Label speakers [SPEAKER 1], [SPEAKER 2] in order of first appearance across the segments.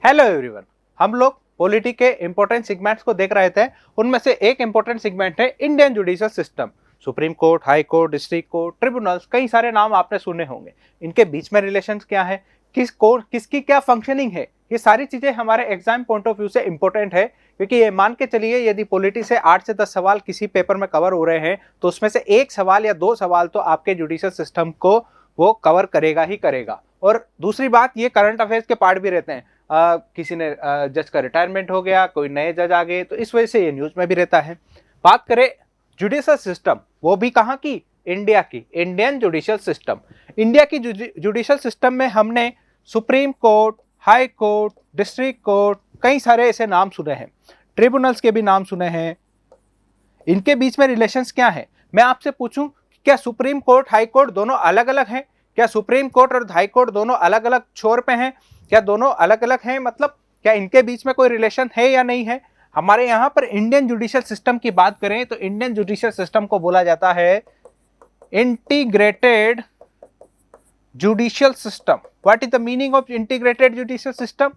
[SPEAKER 1] Hello everyone. हम लोग polity के इंपॉर्टेंट सेगमेंट्स को देख रहे थे। उनमें से एक इंपॉर्टेंट सेगमेंट है Indian judicial system. Supreme court, high court, district court, tribunals, कई सारे नाम आपने सुने होंगे। इनके बीच में रिलेशंस क्या है, किसकी क्या फंक्शनिंग है, ये सारी चीजें हमारे एग्जाम पॉइंट ऑफ व्यू से इंपॉर्टेंट है। क्योंकि ये मान के चलिए यदि पॉलिटी से 8 से 10 सवाल किसी पेपर में कवर हो रहे हैं तो उसमें से एक सवाल या दो सवाल तो आपके जुडिशियल सिस्टम को वो कवर करेगा ही करेगा। और दूसरी बात, ये करंट अफेयर्स के पार्ट भी रहते हैं। किसी ने जज का रिटायरमेंट हो गया, कोई नए जज आ गए, तो इस वजह से ये न्यूज में भी रहता है। बात करें जुडिशियल सिस्टम, वो भी कहाँ की, इंडिया की, इंडियन जुडिशियल सिस्टम। इंडिया की जुडिशियल सिस्टम में हमने supreme court, high court, district court, कई सारे ऐसे नाम सुने हैं। ट्रिब्यूनल्स के भी नाम सुने हैं। इनके बीच में रिलेशंस क्या है, मैं आपसे पूछूं, क्या सुप्रीम कोर्ट, हाई कोर्ट दोनों अलग अलग हैं? क्या सुप्रीम कोर्ट और हाई कोर्ट दोनों अलग अलग छोर पे हैं? क्या दोनों अलग अलग हैं? मतलब क्या इनके बीच में कोई रिलेशन है या नहीं है? हमारे यहाँ पर इंडियन जुडिशियल सिस्टम की बात करें तो इंडियन जुडिशियल सिस्टम को बोला जाता है integrated judicial system. What is the meaning of integrated judicial system?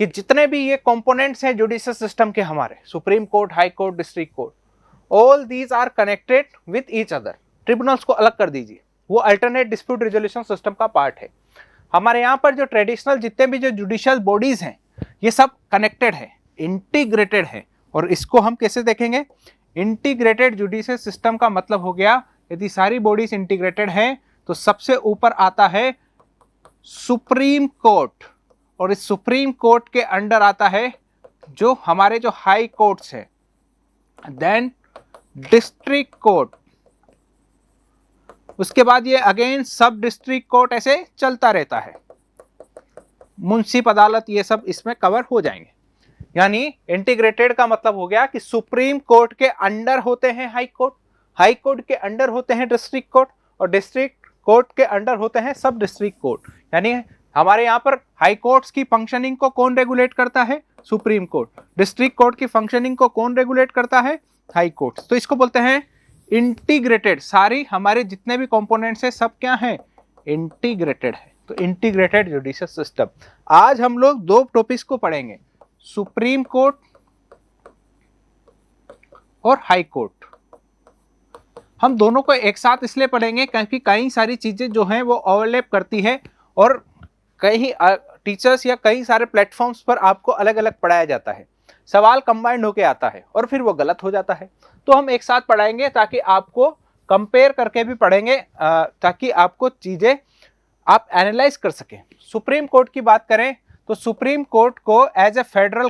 [SPEAKER 1] कि जितने भी ये कंपोनेंट्स हैं जुडिशियल सिस्टम के, हमारे supreme court, high court, district court, all these are connected with each other. Tribunals को अलग कर दीजिए, वो अल्टरनेट डिस्प्यूट रिजोल्यूशन सिस्टम का पार्ट है। हमारे यहाँ पर जो ट्रेडिशनल जितने भी जो जुडिशियल बॉडीज हैं ये सब कनेक्टेड है, इंटीग्रेटेड है। और इसको हम कैसे देखेंगे? इंटीग्रेटेड जुडिशियल सिस्टम का मतलब हो गया, यदि सारी बॉडीज इंटीग्रेटेड हैं तो सबसे ऊपर आता है सुप्रीम कोर्ट, और इस सुप्रीम कोर्ट के अंडर आता है जो हमारे जो हाई कोर्ट्स है, देन डिस्ट्रिक्ट कोर्ट, उसके बाद ये अगेन सब डिस्ट्रिक्ट कोर्ट, ऐसे चलता रहता है। मुंसिफ अदालत, ये सब इसमें कवर हो जाएंगे। यानी इंटीग्रेटेड का मतलब हो गया कि सुप्रीम कोर्ट के अंडर होते हैं हाई कोर्ट, हाई कोर्ट के अंडर होते हैं डिस्ट्रिक्ट कोर्ट, और डिस्ट्रिक्ट कोर्ट के अंडर होते हैं सब डिस्ट्रिक्ट कोर्ट। यानी हमारे यहाँ पर हाई कोर्ट्स की फंक्शनिंग को कौन रेगुलेट करता है? Supreme court. डिस्ट्रिक्ट कोर्ट की फंक्शनिंग को कौन रेगुलेट करता है? High court. तो इसको बोलते हैं इंटीग्रेटेड। सारी हमारे जितने भी कंपोनेंट्स हैं सब क्या है? इंटीग्रेटेड है। तो इंटीग्रेटेड जुडिशियल सिस्टम। आज हम लोग दो टॉपिक्स को पढ़ेंगे, सुप्रीम कोर्ट और हाई कोर्ट। हम दोनों को एक साथ इसलिए पढ़ेंगे क्योंकि कई सारी चीजें जो हैं वो ओवरलैप करती है, और कई टीचर्स या कई सारे प्लेटफॉर्म्स पर आपको अलग अलग पढ़ाया जाता है। सवाल कंबाइंड होके आता है और फिर वो गलत हो जाता है। तो हम एक साथ पढ़ाएंगे ताकि आपको कंपेयर करके भी पढ़ेंगे, ताकि आपको चीजें आप एनालाइज कर सकें। सुप्रीम कोर्ट की बात करें तो सुप्रीम कोर्ट को as a federal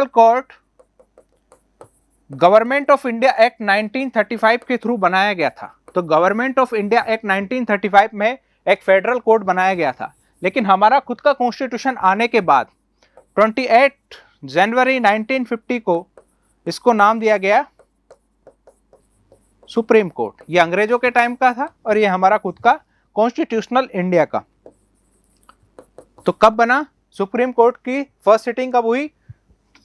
[SPEAKER 1] court government of India act 1935 के थ्रू बनाया गया था। तो गवर्नमेंट ऑफ इंडिया एक्ट 1935 में एक फेडरल कोर्ट बनाया गया था। लेकिन हमारा खुद का कॉन्स्टिट्यूशन आने के बाद 28 जनवरी 1950 को इसको नाम दिया गया सुप्रीम कोर्ट। ये अंग्रेजों के टाइम का था और ये हमारा खुद का कॉन्स्टिट्यूशनल इंडिया का। तो कब बना सुप्रीम कोर्ट? की फर्स्ट सिटिंग कब हुई?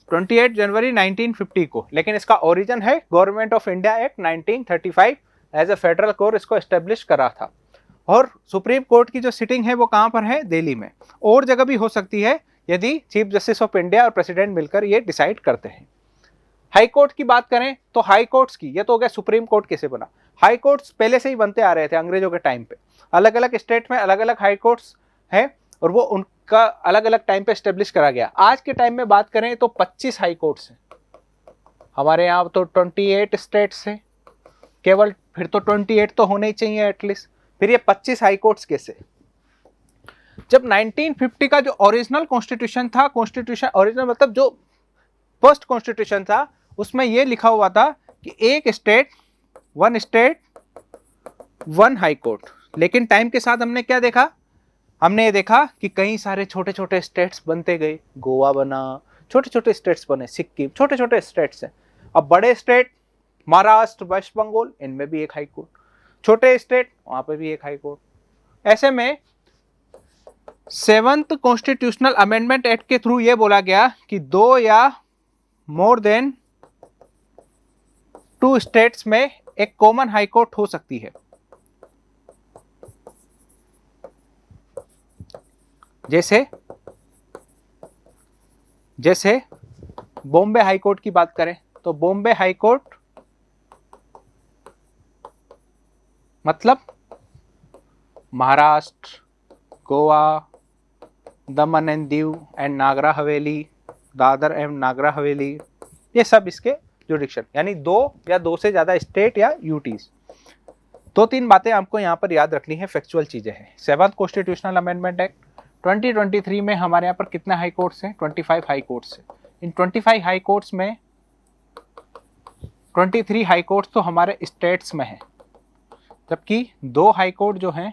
[SPEAKER 1] 28 जनवरी 1950 को। लेकिन इसका ओरिजिन है government of India act 1935, as a federal court इसको एस्टेब्लिश करा था। और सुप्रीम कोर्ट की जो सिटिंग है वो कहां पर है? दिल्ली में। और जगह भी हो सकती है यदि चीफ जस्टिस ऑफ इंडिया और प्रेसिडेंट मिलकर ये डिसाइड करते हैं। हाई कोर्ट की बात करें तो हाई कोर्ट्स की, ये तो हो गया सुप्रीम कोर्ट कैसे बना। हाई कोर्ट्स पहले से ही बनते आ रहे थे अंग्रेजों के टाइम पे। अलग अलग स्टेट में अलग अलग हाई कोर्ट्स हैं और वो उनका अलग अलग टाइम पे एस्टेब्लिश करा गया। आज के टाइम में बात करें तो 25 हाई कोर्ट्स हैं हमारे यहाँ। तो 28 स्टेट्स हैं केवल, फिर तो 28 तो होने ही चाहिए एटलीस्ट। फिर ये 25 हाई कोर्ट्स कैसे? जब 1950 का जो ओरिजिनल कॉन्स्टिट्यूशन था, कॉन्स्टिट्यूशन ओरिजिनल मतलब जो फर्स्ट कॉन्स्टिट्यूशन था, उसमें ये लिखा हुआ था कि एक स्टेट, वन हाई कोर्ट। लेकिन टाइम के साथ हमने क्या देखा? हमने ये देखा कि कई सारे छोटे छोटे स्टेट्स बनते गए। गोवा बना, छोटे छोटे स्टेट्स बने, सिक्किम, छोटे छोटे स्टेट्स हैं। अब बड़े स्टेट महाराष्ट्र, वेस्ट बंगाल, इनमें भी एक हाई कोर्ट। छोटे स्टेट, वहां पे भी एक हाई कोर्ट। ऐसे में 7th कॉन्स्टिट्यूशनल अमेंडमेंट एक्ट के थ्रू ये बोला गया कि 2 या मोर देन 2 स्टेट्स में एक कॉमन हाई कोर्ट हो सकती है। जैसे जैसे बॉम्बे हाई कोर्ट की बात करें तो बॉम्बे हाई कोर्ट मतलब महाराष्ट्र, गोवा, दमन and Diu and Nagra Haveli, Dadar and नागरा हवेली, ये सब इसके जुडिक्शन, यानी दो या दो से ज्यादा स्टेट या यूटीज। दो तीन बातें आपको यहाँ पर याद रखनी है, फैक्चुअल चीजें हैं। 7th कॉन्स्टिट्यूशनल अमेंडमेंट एक्ट 2023 में हमारे यहाँ पर कितने हाई कोर्ट्स हैं? 25 हाई कोर्ट्स हैं। इन 25 हाई कोर्ट्स में 23 हाई कोर्ट्स तो हमारे स्टेट्स में हैं, जबकि 2 हाई कोर्ट जो हैं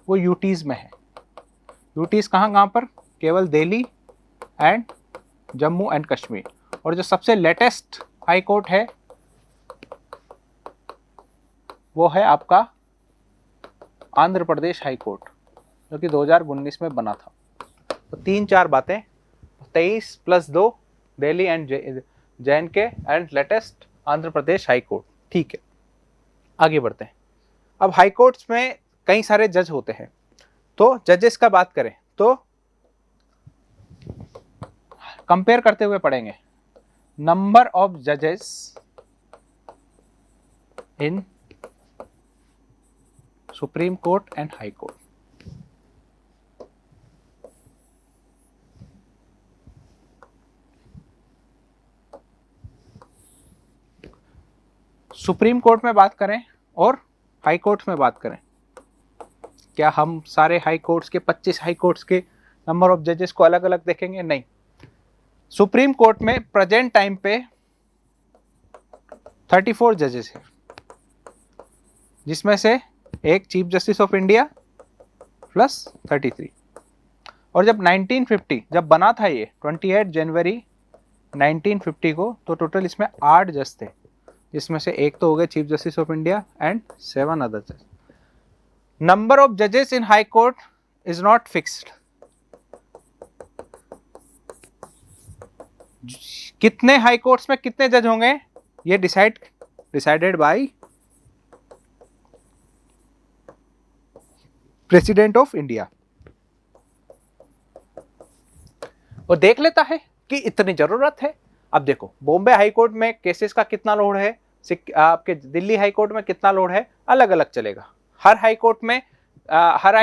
[SPEAKER 1] वो यूटीज में है। यूटीज कहाँ कहाँ पर? केवल दिल्ली एंड जम्मू एंड कश्मीर। और जो सबसे लेटेस्ट हाई कोर्ट है वो है आपका आंध्र प्रदेश हाई कोर्ट, जो कि 2019 में बना था। तो 3-4 बातें, 23 + 2 Delhi and J&K and latest Andhra Pradesh high court. ठीक है, आगे बढ़ते हैं। अब हाई कोर्ट्स में कई सारे जज होते हैं, तो जजेस का बात करें तो कंपेयर करते हुए पढ़ेंगे नंबर ऑफ जजेस in supreme court and high court. Supreme court में बात करें और हाई कोर्ट में बात करें, क्या हम सारे हाई कोर्ट्स के 25 हाई कोर्ट्स के नंबर ऑफ जजेस को अलग अलग देखेंगे? नहीं। सुप्रीम कोर्ट में प्रेजेंट टाइम पे 34 जजेस हैं, जिसमें से एक chief justice of India plus 33। और जब 1950 जब बना था ये 28 जनवरी 1950 को, तो टोटल इसमें 8 जज थे, जिसमें से एक तो हो गए chief justice of India and 7 other जज। नंबर ऑफ जजेस इन high court is not fixed. कितने हाई कोर्ट्स में कितने जज होंगे ये decided by president of India. वो देख लेता है कि इतनी जरूरत है। अब देखो बॉम्बे हाई कोर्ट में केसेस का कितना लोड है, आपके दिल्ली हाई कोर्ट में कितना लोड है, अलग अलग चलेगा। हर हाई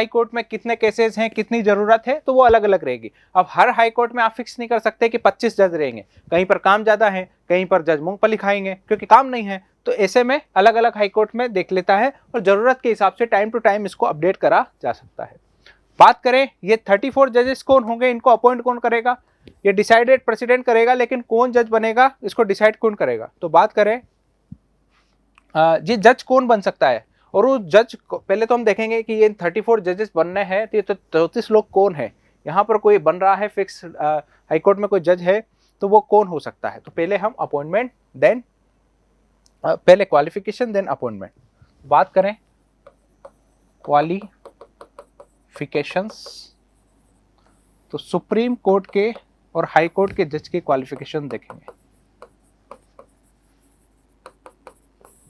[SPEAKER 1] कोर्ट में कितने केसेस हैं, कितनी जरूरत है, तो वो अलग अलग रहेगी। अब हर हाई कोर्ट में आप फिक्स नहीं कर सकते कि 25 जज रहेंगे, कहीं पर काम ज्यादा है, कहीं पर जज मूंगफली खाएंगे क्योंकि काम नहीं है। तो ऐसे में अलग अलग हाई कोर्ट में देख लेता है और जरूरत के हिसाब से टाइम टू टाइम इसको अपडेट करा जा सकता है। बात करें ये 34 जजेस कौन होंगे, इनको अपॉइंट कौन करेगा? ये डिसाइडेड प्रेसिडेंट करेगा, लेकिन कौन जज बनेगा इसको डिसाइड कौन करेगा? तो बात करें ये जज कौन बन सकता है, और वो जज पहले तो हम देखेंगे कि ये 34 जजेस बनने हैं, तो ये तो 34 लोग कौन है। यहाँ पर कोई बन रहा है फिक्स, हाईकोर्ट में कोई जज है तो वो कौन हो सकता है? तो पहले हम अपॉइंटमेंट देन पहले क्वालिफिकेशन देन अपॉइंटमेंट। बात करें क्वालिफिकेशंस, तो सुप्रीम कोर्ट के और हाई कोर्ट के जज की क्वालिफिकेशन देखेंगे।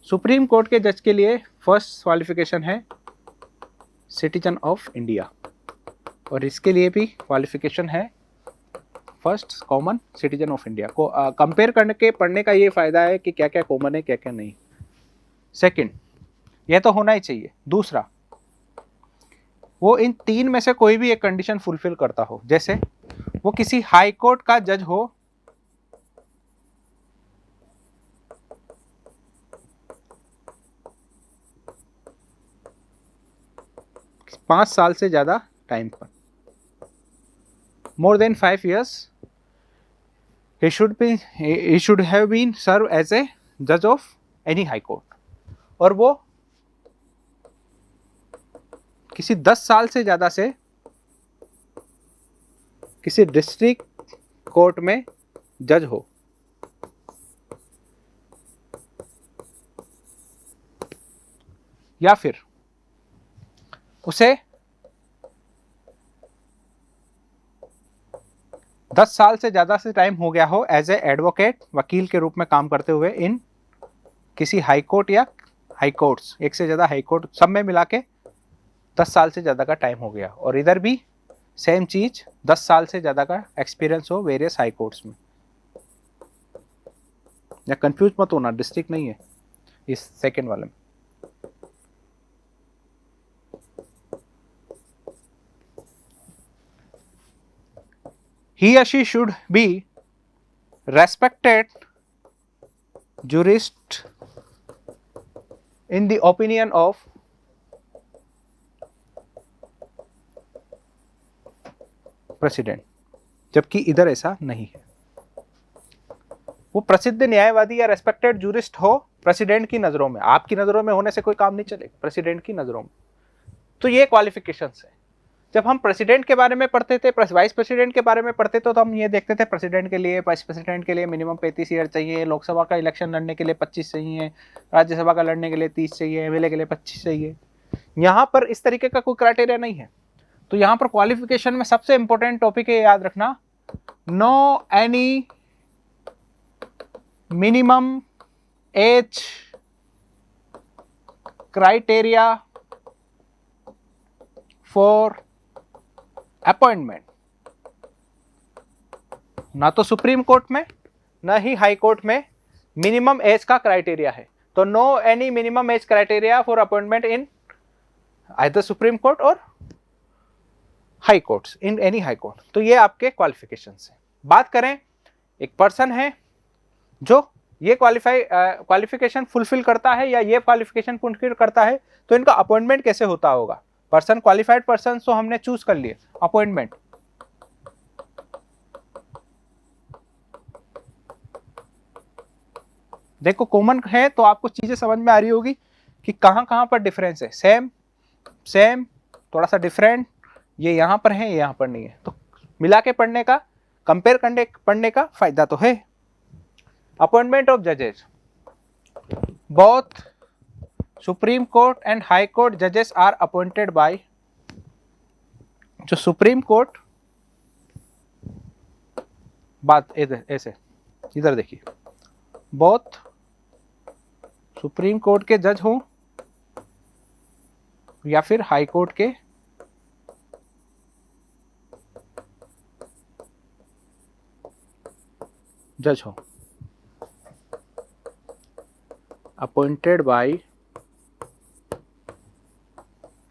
[SPEAKER 1] सुप्रीम कोर्ट के जज के लिए फर्स्ट क्वालिफिकेशन है सिटीजन ऑफ इंडिया, और इसके लिए भी क्वालिफिकेशन है first common citizen of India. को कंपेयर करने के पढ़ने का ये फायदा है कि क्या क्या कॉमन है क्या क्या नहीं। सेकंड, ये तो होना ही चाहिए। दूसरा, वो इन 3 में से कोई भी एक कंडीशन फुलफिल करता हो, जैसे वो किसी हाई कोर्ट का जज हो, पांच साल से ज्यादा टाइम पर, more than 5 years, he should have been served as a judge of any high court, और वो किसी 10 साल से ज्यादा से किसी डिस्ट्रिक्ट कोर्ट में जज हो, या फिर उसे 10 साल से ज्यादा से टाइम हो गया हो एज ए एडवोकेट, वकील के रूप में काम करते हुए इन किसी हाई कोर्ट या हाई कोर्ट्स, एक से ज्यादा हाई कोर्ट, सब में मिला के 10 साल से ज्यादा का टाइम हो गया। और इधर भी सेम चीज 10 साल से ज्यादा का एक्सपीरियंस हो वेरियस हाई कोर्ट्स में। या कंफ्यूज मत होना, डिस्ट्रिक्ट नहीं है इस सेकंड वाले में। He or she should be respected jurist in the opinion of president, जबकि इधर ऐसा नहीं है। वो प्रसिद्ध न्यायवादी या रेस्पेक्टेड जूरिस्ट हो प्रेसिडेंट की नजरों में, आपकी नजरों में होने से कोई काम नहीं चलेगा, प्रेसिडेंट की नजरों में। तो ये क्वालिफिकेशंस है। जब हम प्रेसिडेंट के बारे में पढ़ते थे, वाइस प्रेसिडेंट के बारे में पढ़ते थे, तो हम ये देखते थे प्रेसिडेंट के लिए, वाइस प्रेसिडेंट के लिए मिनिमम 35 ईयर चाहिए, लोकसभा का इलेक्शन लड़ने के लिए 25 चाहिए, राज्यसभा का लड़ने के लिए 30 चाहिए, एमएलए के लिए 25 चाहिए। यहाँ पर इस तरीके का कोई क्राइटेरिया नहीं है। तो यहाँ पर क्वालिफिकेशन में सबसे इंपॉर्टेंट टॉपिक है, याद रखना, no any minimum age criteria for appointment. ना तो सुप्रीम कोर्ट में ना ही हाई कोर्ट में मिनिमम एज का क्राइटेरिया है। तो no any minimum age criteria for appointment in either supreme court और high courts, in any high court. तो ये आपके क्वालिफिकेशंस है। बात करें, एक पर्सन है जो ये क्वालिफिकेशन फुलफिल करता है या ये क्वालिफिकेशन फुलफिल करता है, तो इनका अपॉइंटमेंट कैसे होता होगा। पर्सन, क्वालिफाइड पर्सन तो हमने चूज कर लिए, अपॉइंटमेंट देखो कॉमन है, तो आपको चीजें समझ में आ रही होगी कि कहां कहां पर डिफरेंस है। सेम सेम, थोड़ा सा डिफरेंट, ये यहां पर है, ये यहां पर नहीं है। तो मिला के पढ़ने का, कंपेयर करने पढ़ने का फायदा तो है। अपॉइंटमेंट ऑफ जजेस, both supreme court and high court जजेस आर अपॉइंटेड बाय, जो सुप्रीम कोर्ट, बात इधर ऐसे, इधर देखिए, बोथ सुप्रीम कोर्ट के जज हो या फिर हाई कोर्ट के जज हो, अपॉइंटेड बाय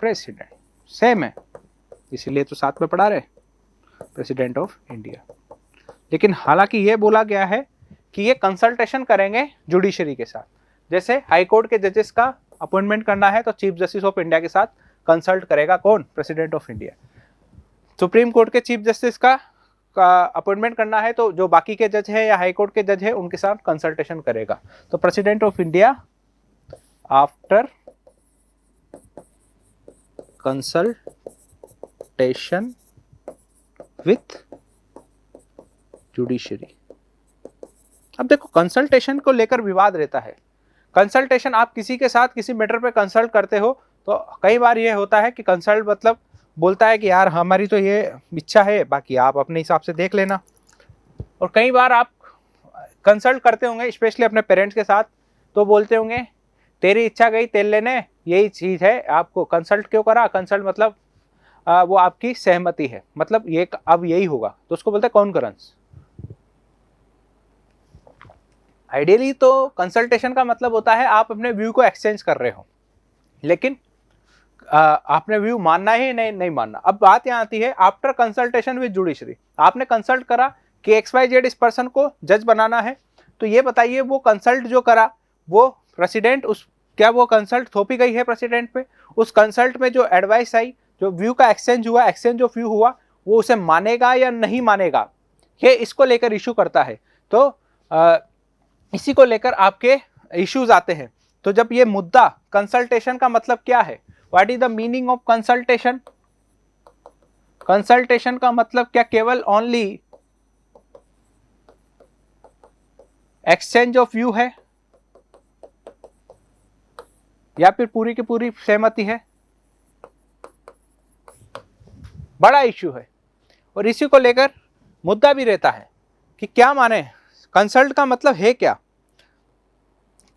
[SPEAKER 1] प्रेसिडेंट, सेम है, इसीलिए तो साथ में पढ़ा रहे, प्रेसिडेंट ऑफ इंडिया। लेकिन हालांकि ये बोला गया है कि ये कंसल्टेशन करेंगे जुडिशरी के साथ। जैसे हाई कोर्ट के जजेस का अपॉइंटमेंट करना है तो चीफ जस्टिस ऑफ इंडिया के साथ कंसल्ट करेगा कौन, president of India. Supreme court के चीफ जस्टिस का अपॉइंटमेंट करना है तो जो बाकी के जज है या हाई कोर्ट के जज है उनके साथ कंसल्टेशन करेगा। तो president of India after consultation with judiciary. अब देखो, कंसल्टेशन को लेकर विवाद रहता है। कंसल्टेशन, आप किसी के साथ किसी मैटर पे कंसल्ट करते हो तो कई बार ये होता है कि कंसल्ट मतलब बोलता है कि यार हमारी तो ये इच्छा है, बाकी आप अपने हिसाब से देख लेना। और कई बार आप कंसल्ट करते होंगे स्पेशली अपने पेरेंट्स के साथ, तो बोलते होंगे तेरी इच्छा गई तेल लेने, यही चीज़ है, आपको कंसल्ट क्यों करा। कंसल्ट मतलब वो आपकी सहमति है, मतलब ये अब यही होगा, तो उसको बोलते हैं कॉन्करेंस। आइडियली तो कंसल्टेशन का मतलब होता है आप अपने व्यू को एक्सचेंज कर रहे हो, लेकिन आपने व्यू मानना है नहीं मानना। अब बात यहाँ आती है आफ्टर कंसल्टेशन विद जुडिशरी। आपने कंसल्ट करा कि XYZ इस पर्सन को जज बनाना है, तो ये बताइए वो कंसल्ट जो करा वो प्रेसिडेंट, उस क्या वो कंसल्ट थोपी गई है प्रेसिडेंट पे, उस कंसल्ट में जो एडवाइस आई, जो व्यू का एक्सचेंज हुआ, एक्सचेंज ऑफ व्यू हुआ, वो उसे मानेगा या नहीं मानेगा, ये इसको लेकर इशू करता है। तो इसी को लेकर आपके इश्यूज आते हैं। तो जब ये मुद्दा, कंसल्टेशन का मतलब क्या है, what is the meaning of consultation. Consultation का मतलब क्या केवल ओनली एक्सचेंज ऑफ व्यू है या फिर पूरी की पूरी सहमति है। बड़ा इश्यू है और इसी को लेकर मुद्दा भी रहता है कि क्या माने, कंसल्ट का मतलब है क्या।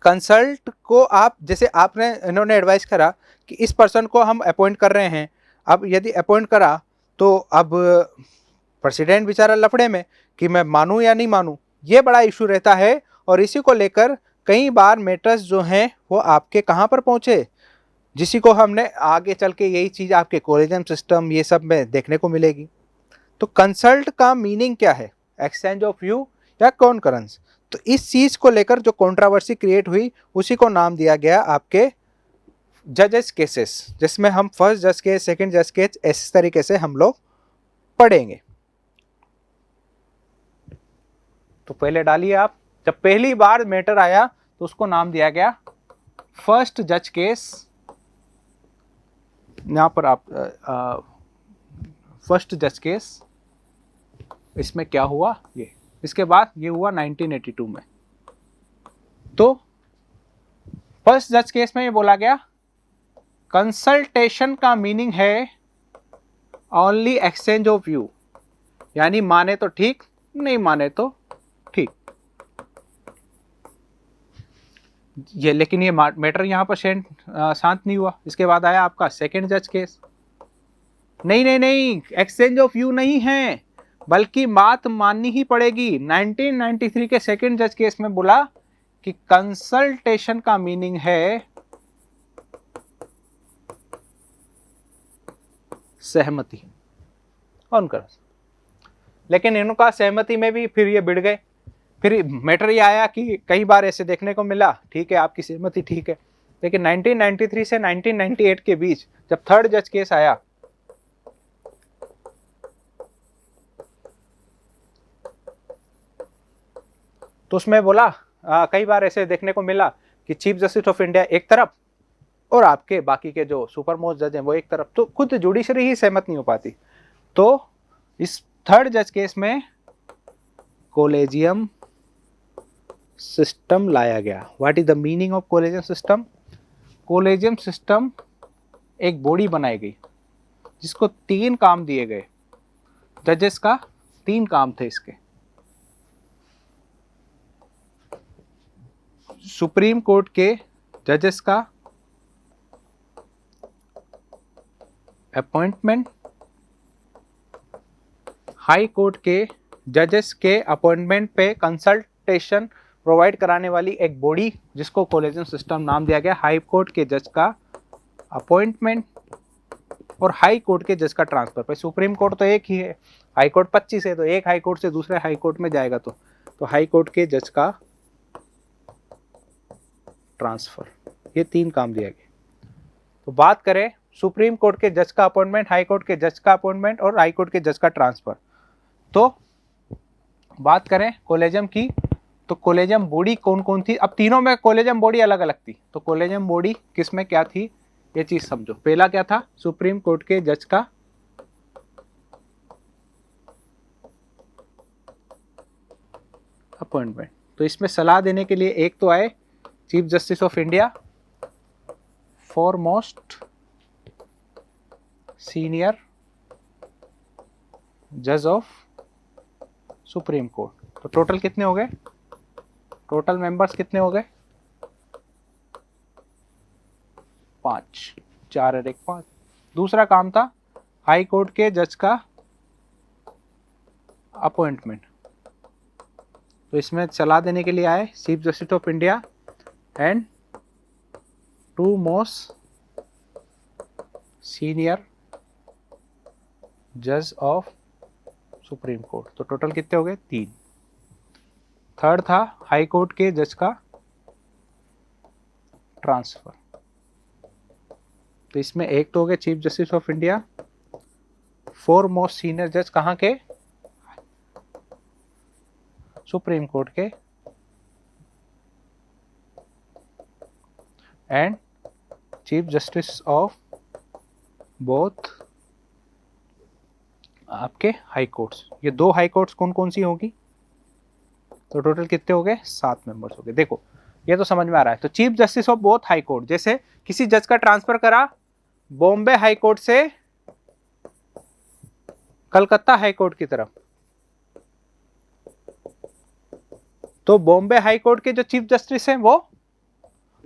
[SPEAKER 1] कंसल्ट को आप, जैसे आपने, इन्होंने एडवाइस करा कि इस पर्सन को हम अपॉइंट कर रहे हैं, अब यदि अपॉइंट करा तो अब प्रेसिडेंट बेचारा लफड़े में कि मैं मानूं या नहीं मानूं, ये बड़ा इशू रहता है। और इसी को लेकर कई बार मैटर्स जो हैं वो आपके कहाँ पर पहुंचे, जिसी को हमने आगे चल के यही चीज आपके कोलिजन सिस्टम ये सब में देखने को मिलेगी। तो कंसल्ट का मीनिंग क्या है, एक्सचेंज ऑफ व्यू या कॉन्करेंस। तो इस चीज को लेकर जो कंट्रोवर्सी क्रिएट हुई उसी को नाम दिया गया आपके जजेस केसेस, जिसमें हम फर्स्ट जज केस, सेकंड जज केस इस तरीके से हम लोग पढ़ेंगे। तो पहले डालिए आप, जब पहली बार मैटर आया तो उसको नाम दिया गया फर्स्ट जज केस। यहां पर आप फर्स्ट जज केस, इसमें क्या हुआ ये, इसके बाद ये हुआ 1982 में। तो फर्स्ट जज केस में ये बोला गया कंसल्टेशन का मीनिंग है ओनली एक्सचेंज ऑफ व्यू, यानी माने तो ठीक, नहीं माने तो ठीक। ये लेकिन ये मैटर यहां पर शांत नहीं हुआ। इसके बाद आया आपका सेकंड जज केस। नहीं नहीं नहीं, एक्सचेंज ऑफ व्यू नहीं है, बल्कि बात माननी ही पड़ेगी। 1993 के सेकंड जज केस में बोला कि कंसल्टेशन का मीनिंग है सहमति, कॉन्करेंस। लेकिन इनका सहमति में भी फिर ये बिड़ गए। फिर मैटर ये आया कि कई बार ऐसे देखने को मिला, ठीक है आपकी सहमति ठीक है, लेकिन 1993 से 1998 के बीच जब थर्ड जज केस आया तो उसमें बोला कई बार ऐसे देखने को मिला कि चीफ जस्टिस ऑफ इंडिया एक तरफ और आपके बाकी के जो सुपर मोस्ट जज हैं वो एक तरफ, तो खुद जुडिशरी ही सहमत नहीं हो पाती। तो इस थर्ड जज केस में कोलेजियम सिस्टम लाया गया। What is the meaning of collegium system? Collegium system एक बॉडी बनाई गई जिसको 3 काम दिए गए। जजेस का 3 काम थे इसके। सुप्रीम कोर्ट के जजेस का अपॉइंटमेंट, हाई कोर्ट के जजेस के अपॉइंटमेंट पे कंसल्टेशन प्रोवाइड कराने वाली एक बॉडी जिसको कोलेजियम सिस्टम नाम दिया गया। हाई कोर्ट के जज का अपॉइंटमेंट और हाई कोर्ट के जज का ट्रांसफर। पर सुप्रीम कोर्ट तो एक ही है, हाई कोर्ट 25 है, तो एक हाई कोर्ट से दूसरे हाई कोर्ट में जाएगा तो हाई कोर्ट के जज का ट्रांसफर। ये 3 काम दिया गया। तो बात करें सुप्रीम कोर्ट के जज का अपॉइंटमेंट, हाई कोर्ट के जज का अपॉइंटमेंट और हाई कोर्ट के जज का ट्रांसफर। तो बात करें कोलेजियम की, तो कोलेजियम बॉडी कौन कौन थी? अब तीनों में कोलेजियम बॉडी अलग अलग थी, तो कोलेजियम बॉडी किस में क्या थी ये चीज समझो। पहला क्या था? सुप्रीम कोर्ट के जज का अपॉइंटमेंट। तो इसमें सलाह देने के लिए एक तो आए chief justice of India, foremost senior जज ऑफ सुप्रीम कोर्ट। तो टोटल कितने हो गए? टोटल मेंबर्स कितने हो गए? 5, 4 और 1 5। दूसरा काम था हाई कोर्ट के जज का अपॉइंटमेंट। तो इसमें सलाह देने के लिए आए chief justice of India and 2 most senior जज ऑफ सुप्रीम कोर्ट। तो टोटल कितने हो गए? 3। थर्ड था हाई कोर्ट के जज का ट्रांसफर। तो इसमें एक तो हो गए chief justice of India, 4 most senior जज कहाँ के? सुप्रीम कोर्ट के, and chief justice of both आपके हाई कोर्ट्स। ये 2 हाई कोर्ट्स कौन कौन सी होगी? तो टोटल कितने हो गए? 7 मेंबर्स हो गए। देखो ये तो समझ में आ रहा है। तो chief justice of both high court, जैसे किसी जज का ट्रांसफर करा बॉम्बे हाई कोर्ट से कलकत्ता हाई कोर्ट की तरफ, तो बॉम्बे हाई कोर्ट के जो चीफ जस्टिस हैं वो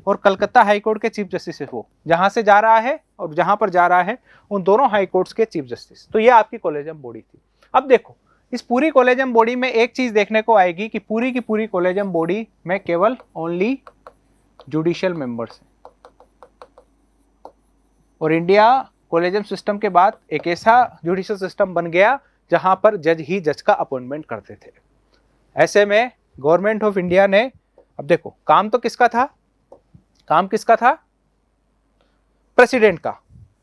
[SPEAKER 1] और कलकत्ता हाई कोर्ट के चीफ जस्टिस है वो, जहां से जा रहा है और जहां पर जा रहा है उन दोनों हाई कोर्ट्स के चीफ जस्टिस। तो ये आपकी कॉलेजियम बॉडी थी। अब देखो इस पूरी कॉलेजियम बॉडी में एक चीज देखने को आएगी कि पूरी की पूरी कॉलेजियम बॉडी में केवल ओनली जुडिशियल मेंबर्स हैं, और इंडिया कॉलेजियम सिस्टम के बाद एक ऐसा जुडिशियल सिस्टम बन गया जहां पर जज ही जज का अपॉइंटमेंट करते थे। ऐसे में गवर्नमेंट ऑफ इंडिया ने, अब देखो काम तो किसका था, काम किसका था, प्रेसिडेंट का,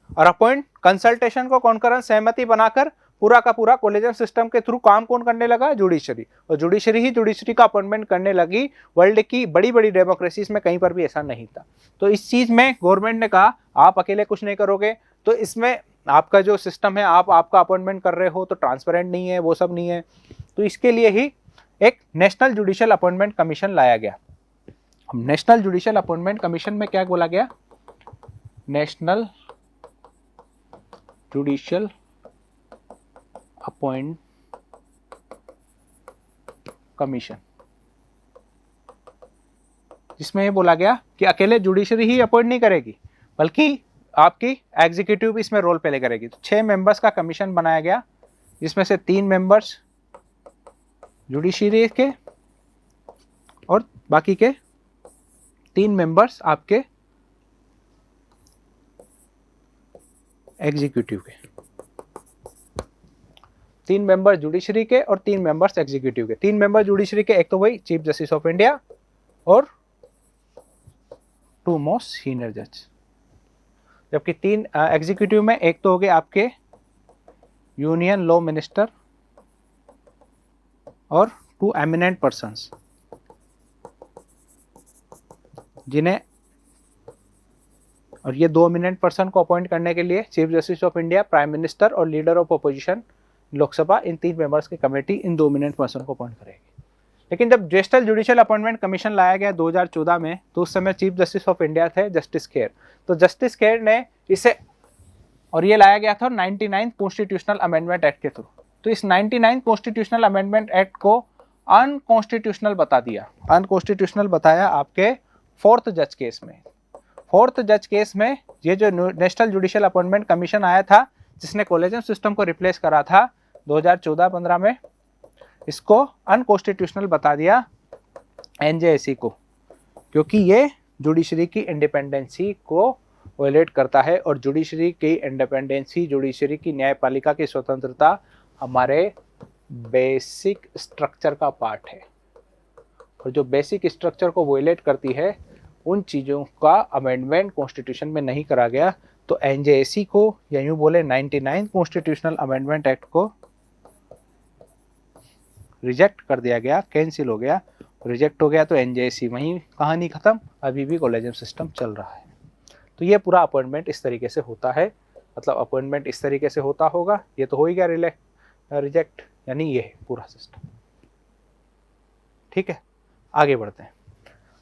[SPEAKER 1] और अपॉइंट कंसल्टेशन को कॉन्करेंस सहमति बनाकर पूरा का पूरा कॉलेजियम सिस्टम के थ्रू काम कौन करने लगा, जुडिशरी, और जुडिशरी ही जुडिशरी का अपॉइंटमेंट करने लगी। वर्ल्ड की बड़ी बड़ी डेमोक्रेसीज में कहीं पर भी ऐसा नहीं था। तो इस चीज में गवर्नमेंट ने कहा आप अकेले कुछ नहीं करोगे, तो इसमें आपका जो सिस्टम है, आप आपका अपॉइंटमेंट कर रहे हो तो ट्रांसपेरेंट नहीं है, वो सब नहीं है। तो इसके लिए ही एक नेशनल जुडिशियल अपॉइंटमेंट कमीशन लाया गया। नेशनल जुडिशियल अपॉइंटमेंट कमीशन में क्या बोला गया, नेशनल जुडिशियल अपॉइंट कमीशन, जिसमें ये बोला गया कि अकेले जुडिशरी ही अपॉइंट नहीं करेगी बल्कि आपकी एग्जीक्यूटिव भी इसमें रोल प्ले करेगी। तो 6 मेंबर्स का कमीशन बनाया गया, जिसमें से 3 मेंबर्स जुडिशरी के और बाकी के 3 मेंबर्स आपके एग्जीक्यूटिव के, 3 मेंबर जुडिशरी के और 3 मेंबर्स एग्जीक्यूटिव के। 3 मेंबर जुडिशरी के, एक तो वही चीफ जस्टिस ऑफ इंडिया और 2 मोस्ट सीनियर जज, जबकि 3 एग्जीक्यूटिव में एक तो हो गए आपके यूनियन लॉ मिनिस्टर और 2 एमिनेंट पर्सन्स, जिन्हें, और ये 2 एमिनेंट पर्सन को अपॉइंट करने के लिए chief justice of India, prime minister और लीडर ऑफ अपोजिशन लोकसभा, इन 3 मेंबर्स के कमेटी इन 2 एमिनेंट पर्सन को अपॉइंट करेगी। लेकिन जब नेशनल जुडिशियल अपॉइंटमेंट कमीशन लाया गया 2014 में, तो उस समय चीफ जस्टिस ऑफ इंडिया थे जस्टिस खेर। तो जस्टिस खेर ने इसे, और ये लाया गया था 99 कॉन्स्टिट्यूशनल अमेंडमेंट एक्ट के थ्रू। तो इस 99 कॉन्स्टिट्यूशनल अमेंडमेंट एक्ट को अनकॉन्स्टिट्यूशनल बता दिया। अनकॉन्स्टिट्यूशनल बताया आपके 4th जज केस में। 4th जज केस में ये जो नेशनल जुडिशियल अपॉइंटमेंट कमीशन आया था, जिसने कॉलेजियम सिस्टम को रिप्लेस करा था 2014-15 में, इसको अनकॉन्स्टिट्यूशनल बता दिया एनजेएसी को, क्योंकि ये जुडिशरी की इंडिपेंडेंसी को वायलेट करता है। और जुडिशरी की इंडिपेंडेंसी, जुडिशरी की न्यायपालिका की स्वतंत्रता हमारे बेसिक स्ट्रक्चर का पार्ट है, और जो बेसिक स्ट्रक्चर को वायलेट करती है उन चीज़ों का अमेंडमेंट कॉन्स्टिट्यूशन में नहीं करा गया। तो एनजेएसी को, या यूँ बोले 99 कॉन्स्टिट्यूशनल अमेंडमेंट एक्ट को रिजेक्ट कर दिया गया, कैंसिल हो गया, रिजेक्ट हो गया। तो एनजेएसी वहीं कहानी खत्म, अभी भी कॉलेजियम सिस्टम चल रहा है। तो ये पूरा अपॉइंटमेंट इस तरीके से होता है, मतलब अपॉइंटमेंट इस तरीके से होता होगा। ये तो हो ही गया रिजेक्ट, यानी ये है पूरा सिस्टम। ठीक है, आगे बढ़ते हैं।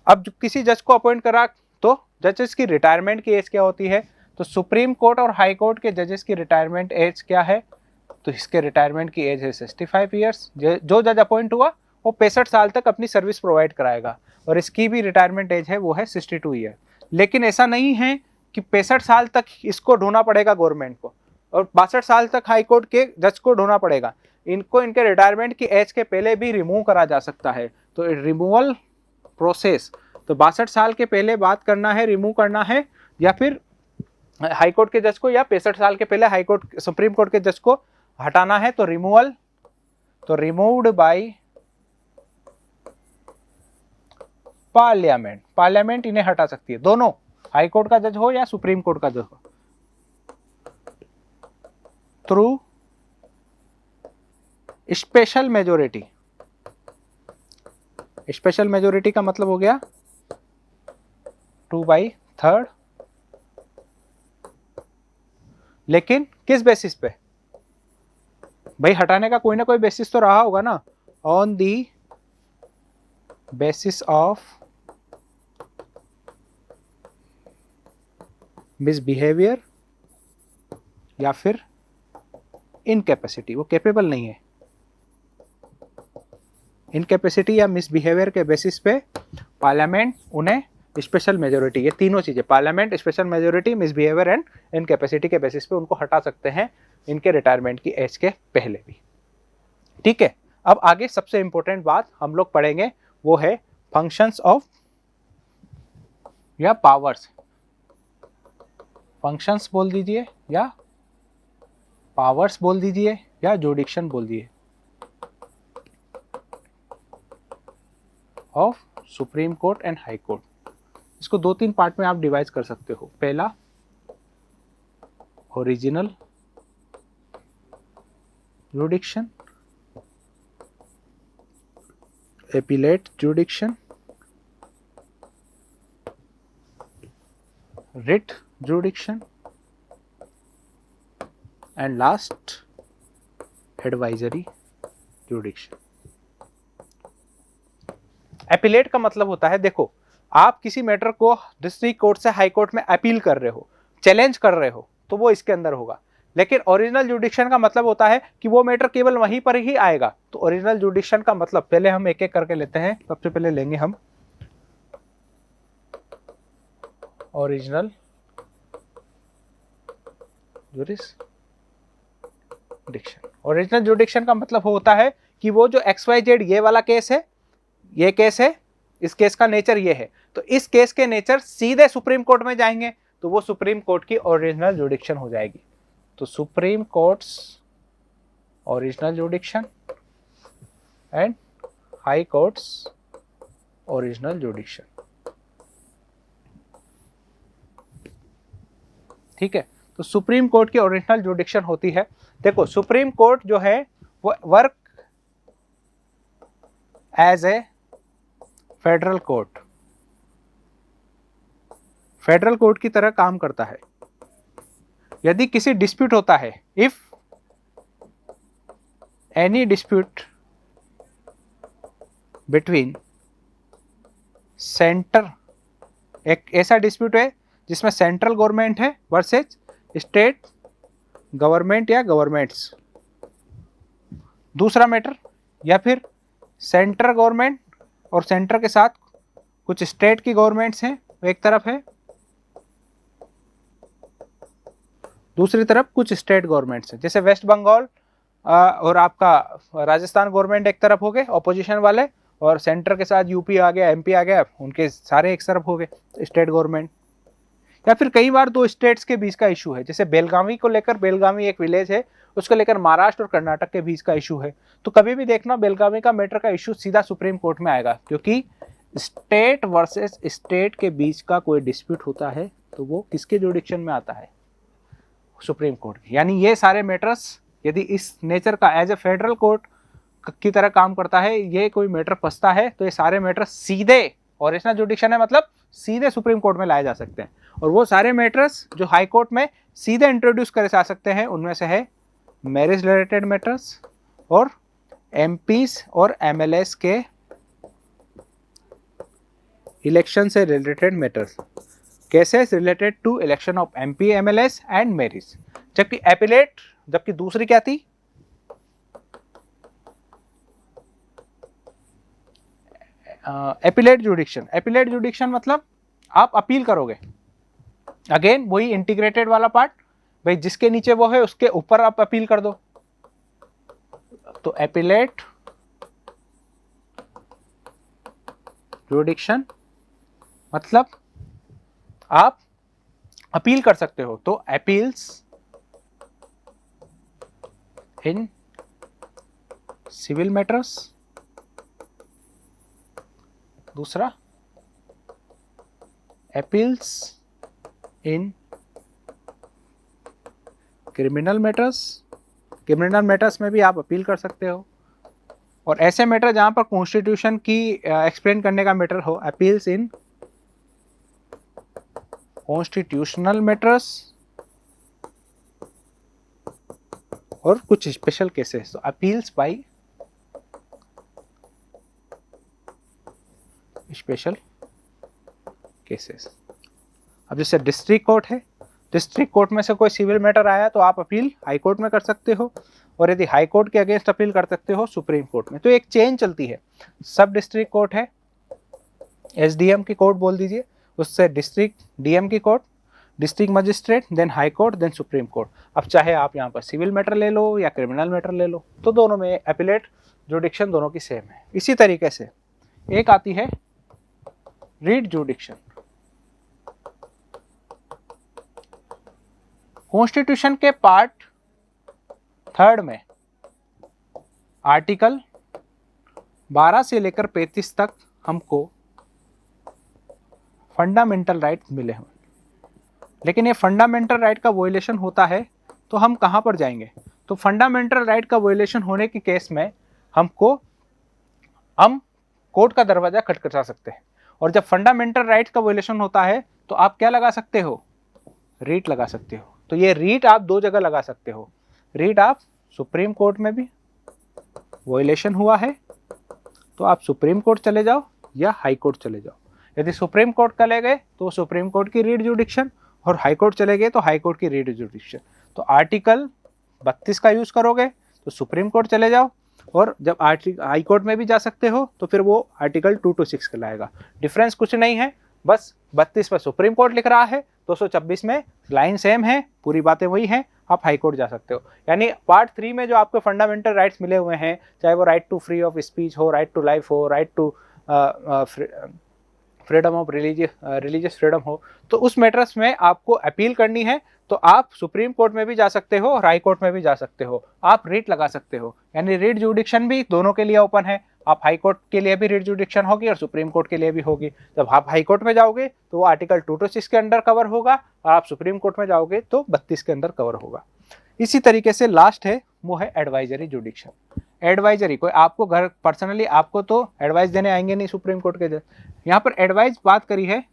[SPEAKER 1] अब किसी जज को अपॉइंट करा तो जजेस की रिटायरमेंट की एज क्या होती है, तो सुप्रीम कोर्ट और हाई कोर्ट के जजेस की रिटायरमेंट एज क्या है, तो इसके रिटायरमेंट की एज है 65 ईयर्स। जो जज अपॉइंट हुआ वो 65 साल तक अपनी सर्विस प्रोवाइड कराएगा, और इसकी भी रिटायरमेंट एज है वो है 62 ईयर। लेकिन ऐसा नहीं है कि 65 साल तक इसको ढोना पड़ेगा गवर्नमेंट को, और 62 साल तक हाई कोर्ट के जज को ढोना पड़ेगा। इनको इनके रिटायरमेंट की एज के पहले भी रिमूव करा जा सकता है। तो रिमूवल प्रोसेस, तो 62 साल के पहले बात करना है, रिमूव करना है, या फिर हाई कोर्ट के जज को, या 65 साल के पहले हाई कोर्ट सुप्रीम कोर्ट के जज को हटाना है, तो रिमूवल, तो रिमूव्ड बाय पार्लियामेंट। पार्लियामेंट इन्हें हटा सकती है, दोनों, हाई कोर्ट का जज हो या सुप्रीम कोर्ट का जज हो, through special majority. Special majority का मतलब हो गया 2/3। लेकिन किस बेसिस पे भाई, हटाने का कोई ना कोई बेसिस तो रहा होगा ना, on the basis of misbehaviour या फिर इनकैपेसिटी, वो कैपेबल नहीं है, इनकैपेसिटी या मिसबिहेवियर के बेसिस पे पार्लियामेंट उन्हें स्पेशल मेजोरिटी, ये तीनों चीजें, parliament, special majority, misbehaviour and incapacity के बेसिस पे उनको हटा सकते हैं इनके रिटायरमेंट की एज के पहले भी। ठीक है, अब आगे सबसे इंपॉर्टेंट बात हम लोग पढ़ेंगे वो है फंक्शंस ऑफ या पावर्स, फंक्शंस बोल दीजिए या पावर्स बोल दीजिए या जुडिक्शन बोल दीजिए of supreme court and high court. इसको 2-3 पार्ट में आप डिवाइड कर सकते हो। पहला original जुडिक्शन, appellate जुडिक्शन, writ जुडिक्शन and last advisory जुडिक्शन। Appellate का मतलब होता है, देखो आप किसी मैटर को डिस्ट्रिक्ट कोर्ट से हाई कोर्ट में अपील कर रहे हो, चैलेंज कर रहे हो, तो वो इसके अंदर होगा। लेकिन ओरिजिनल जुडिक्शन का मतलब होता है कि वो मैटर केवल वहीं पर ही आएगा। तो ओरिजिनल जुडिक्शन का मतलब, पहले हम एक एक करके लेते हैं। सबसे पहले लेंगे हम ओरिजिनल जुडिक्शन। ओरिजिनल जुडिक्शन का मतलब होता है कि वो जो XYZ ये वाला केस है, ये केस है, इस केस का नेचर ये है, तो इस केस के नेचर सीधे सुप्रीम कोर्ट में जाएंगे, तो वो सुप्रीम कोर्ट की ओरिजिनल जुडिक्शन हो जाएगी। तो supreme court's original jurisdiction and high court's original jurisdiction. ठीक है, तो सुप्रीम कोर्ट की ओरिजिनल जुडिक्शन होती है, देखो सुप्रीम कोर्ट जो है वो work as a federal court, federal court की तरह काम करता है। यदि किसी डिस्प्यूट होता है, if any dispute between centre, एक ऐसा डिस्प्यूट है जिसमें सेंट्रल गवर्नमेंट है वर्सेस स्टेट गवर्नमेंट या गवर्नमेंट्स, दूसरा मैटर, या फिर सेंट्रल गवर्नमेंट और सेंटर के साथ कुछ स्टेट की गवर्नमेंट्स हैं, एक तरफ है, दूसरी तरफ कुछ स्टेट गवर्नमेंट्स हैं, जैसे वेस्ट बंगाल और आपका राजस्थान गवर्नमेंट एक तरफ हो गए ऑपोजिशन वाले, और सेंटर के साथ यूपी आ गया, एमपी आ गया, उनके सारे एक तरफ हो गए स्टेट गवर्नमेंट। या फिर कई बार दो स्टेट्स के बीच का इशू है, जैसे बेलगावी को लेकर, बेलगावी एक विलेज है, उसको लेकर महाराष्ट्र और कर्नाटक के बीच का इशू है, तो कभी भी देखना बेलगावी का मैटर का इशू सीधा सुप्रीम कोर्ट में आएगा, क्योंकि स्टेट वर्सेस स्टेट के बीच का कोई डिस्प्यूट होता है तो वो किसके जुडिक्शन में आता है, सुप्रीम कोर्ट की। यानी ये सारे मैटर्स यदि इस नेचर का एज ए फेडरल कोर्ट की तरह काम करता है, ये कोई मैटर फंसता है, तो ये सारे मैटर सीधे, ओरिजिनल जुडिक्शन है मतलब सीधे सुप्रीम कोर्ट में लाए जा सकते हैं। और वो सारे मैटर्स जो हाई कोर्ट में सीधे इंट्रोड्यूस करे जा सकते हैं, उनमें से है मैरिज रिलेटेड मैटर्स और एमपीस और एमएलएस के इलेक्शन से related matters, cases related to election of MP, MLAs and marriage. जबकि एपिलेट, जबकि दूसरी क्या थी, एपिलेट जुडिक्शन। एपिलेट जुडिक्शन मतलब आप अपील करोगे, अगेन वही इंटीग्रेटेड वाला पार्ट, भाई जिसके नीचे वो है उसके ऊपर आप अपील कर दो। तो एपिलेट जुडिक्शन मतलब आप अपील कर सकते हो, तो अपील्स इन सिविल मैटर्स, दूसरा appeals in criminal matters, criminal matters में भी आप अपील कर सकते हो, और ऐसे मैटर जहां पर कॉन्स्टिट्यूशन की एक्सप्लेन करने का मैटर हो, अपील्स इन कॉन्स्टिट्यूशनल मैटर्स और कुछ स्पेशल केसेस, तो अपील्स बाय स्पेशल केसेस। अब जैसे डिस्ट्रिक्ट कोर्ट है, डिस्ट्रिक्ट कोर्ट में से कोई सिविल मैटर आया तो आप अपील हाई कोर्ट में कर सकते हो, और यदि हाई कोर्ट के अगेंस्ट अपील कर सकते हो सुप्रीम कोर्ट में। तो एक चेन चलती है, सब डिस्ट्रिक्ट कोर्ट है, एसडीएम की कोर्ट बोल दीजिए, उससे डिस्ट्रिक्ट डीएम की court, district magistrate, then high court, then supreme court. अब चाहे आप यहाँ पर सिविल मैटर ले लो या क्रिमिनल मैटर ले लो, तो दोनों में एपिलेट जुडिक्शन दोनों की सेम है। इसी तरीके से एक आती है रीट जुडिक्शन। कॉन्स्टिट्यूशन के पार्ट 3 में आर्टिकल 12 से लेकर 35 तक हमको फंडामेंटल राइट मिले हैं, लेकिन ये फंडामेंटल राइट का वोलेशन होता है तो हम कहाँ पर जाएंगे? तो फंडामेंटल राइट का वोलेशन होने के केस में हम कोर्ट का दरवाजा खटखटा सकते हैं, और जब फंडामेंटल राइट का वोलेशन होता है तो आप क्या लगा सकते हो? रीट लगा सकते हो। तो ये रीट आप 2 जगह लगा सकते हो। रीट आप सुप्रीम कोर्ट में भी वोलेशन हुआ है तो आप सुप्रीम कोर्ट चले जाओ या हाई कोर्ट चले जाओ। यदि सुप्रीम कोर्ट चले गए तो सुप्रीम कोर्ट की रीट जुडिक्शन, और हाई कोर्ट चले गए तो हाई कोर्ट की रीट जुडिक्शन। तो आर्टिकल 32 का यूज करोगे तो सुप्रीम कोर्ट चले जाओ, और जब हाई कोर्ट में भी जा सकते हो तो फिर वो आर्टिकल 226 कहलाएगा। डिफरेंस कुछ नहीं है, बस 32 पर सुप्रीम कोर्ट लिख रहा है, 226 में लाइन सेम है, पूरी बातें वही हैं, आप हाई कोर्ट जा सकते हो। यानी पार्ट 3 में जो आपको फंडामेंटल राइट्स मिले हुए हैं, चाहे वो right to free of speech हो, राइट टू लाइफ हो, right to freedom of religious freedom हो, तो उस मैटर्स में आपको अपील करनी है तो आप सुप्रीम कोर्ट में भी जा सकते हो और हाई कोर्ट में भी जा सकते हो। आप रीट लगा सकते हो, यानी रीट जुडिक्शन भी दोनों के लिए ओपन है। आप हाई कोर्ट के लिए भी रीट जुडिक्शन होगी और सुप्रीम कोर्ट के लिए भी होगी। जब आप हाई कोर्ट में जाओगे तो वो आर्टिकल 226 के अंडर कवर होगा, और आप सुप्रीम कोर्ट में जाओगे तो 32 के अंदर कवर होगा। इसी तरीके से लास्ट है वो है एडवाइजरी जुडिक्शन। एडवाइजरी कोई आपको घर पर्सनली आपको तो एडवाइस देने आएंगे नहीं सुप्रीम कोर्ट के। यहाँ पर एडवाइस बात करी है,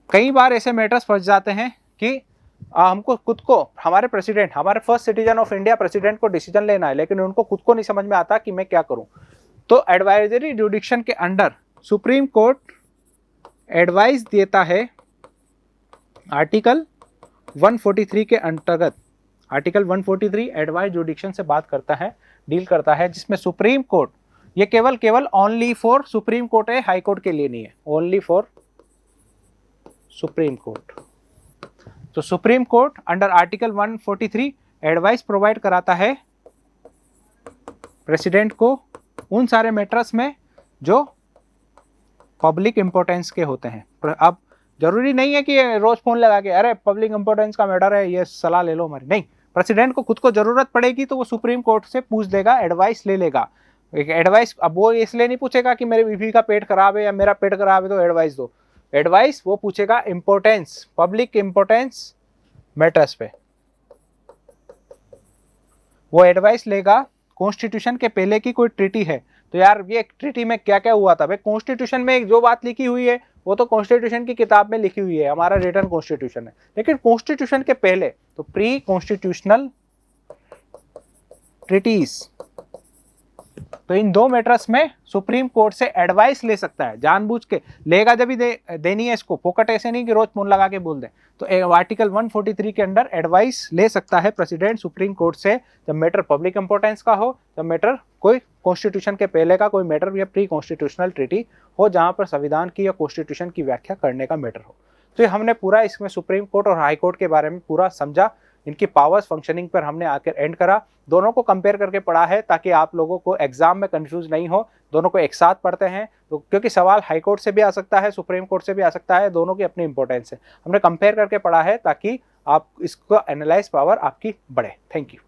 [SPEAKER 1] कई बार ऐसे मैटर्स फंस जाते हैं कि हमको खुद को हमारे प्रेसिडेंट, हमारे first citizen of India president को डिसीजन लेना है, लेकिन उनको खुद को नहीं समझ में आता कि मैं क्या करूं। तो एडवाइजरी जुडिक्शन के अंडर सुप्रीम कोर्ट एडवाइस देता है आर्टिकल 143 के अंतर्गत। आर्टिकल 143 एडवाइस जुडिक्शन से बात करता है, डील करता है, जिसमें सुप्रीम कोर्ट, ये केवल ओनली फॉर सुप्रीम कोर्ट है, हाई कोर्ट के लिए नहीं है, ओनली फॉर सुप्रीम कोर्ट। तो supreme court under article 143 advice provide कराता है प्रेसिडेंट को उन सारे मैटर्स में जो पब्लिक इंपॉर्टेंस के होते हैं। अब जरूरी नहीं है कि रोज फोन लगा के अरे पब्लिक इंपॉर्टेंस का मैटर है, ये सलाह ले लो हमारी, नहीं। प्रेसिडेंट को खुद को जरूरत पड़ेगी तो वो सुप्रीम कोर्ट से पूछ देगा, एडवाइस ले लेगा। एडवाइस अब वो इसलिए नहीं पूछेगा कि मेरे बीवी का पेट खराब है या मेरा पेट खराब है तो एडवाइस दो। एडवाइस वो पूछेगा इंपॉर्टेंस, पब्लिक इंपॉर्टेंस मैटर्स पे वो एडवाइस लेगा। कॉन्स्टिट्यूशन के पहले की कोई ट्रीटी है तो यार ये ट्रीटी में क्या क्या हुआ था, भाई कॉन्स्टिट्यूशन में जो बात लिखी हुई है वो तो कॉन्स्टिट्यूशन की किताब में लिखी हुई है, हमारा रिटर्न कॉन्स्टिट्यूशन है। लेकिन कॉन्स्टिट्यूशन के पहले तो प्री कॉन्स्टिट्यूशनल ट्रीटीज, तो इन 2 मैटर्स में सुप्रीम कोर्ट से एडवाइस ले सकता है, जानबूझ के लेगा, जब भी देनी है इसको, फोकट ऐसे नहीं कि रोज फोन लगा के बोल दे। तो आर्टिकल 143 के अंडर एडवाइस ले सकता है प्रेसिडेंट सुप्रीम कोर्ट से, जब मैटर पब्लिक इंपॉर्टेंस का हो, जब मैटर कोई कॉन्स्टिट्यूशन के पहले का कोई मैटर या प्री कॉन्स्टिट्यूशनल ट्रीटी हो, जहां पर संविधान की या कॉन्स्टिट्यूशन की व्याख्या करने का मैटर हो। तो हमने पूरा इसमें सुप्रीम कोर्ट और हाई कोर्ट के बारे में पूरा समझा, इनकी पावर्स फंक्शनिंग पर हमने आकर एंड करा, दोनों को कंपेयर करके पढ़ा है ताकि आप लोगों को एग्जाम में कंफ्यूज नहीं हो। दोनों को एक साथ पढ़ते हैं तो क्योंकि सवाल हाई कोर्ट से भी आ सकता है, सुप्रीम कोर्ट से भी आ सकता है, दोनों की अपनी इंपॉर्टेंस है। हमने कंपेयर करके पढ़ा है ताकि आप इसको एनालाइज पावर आपकी बढ़े। Thank you.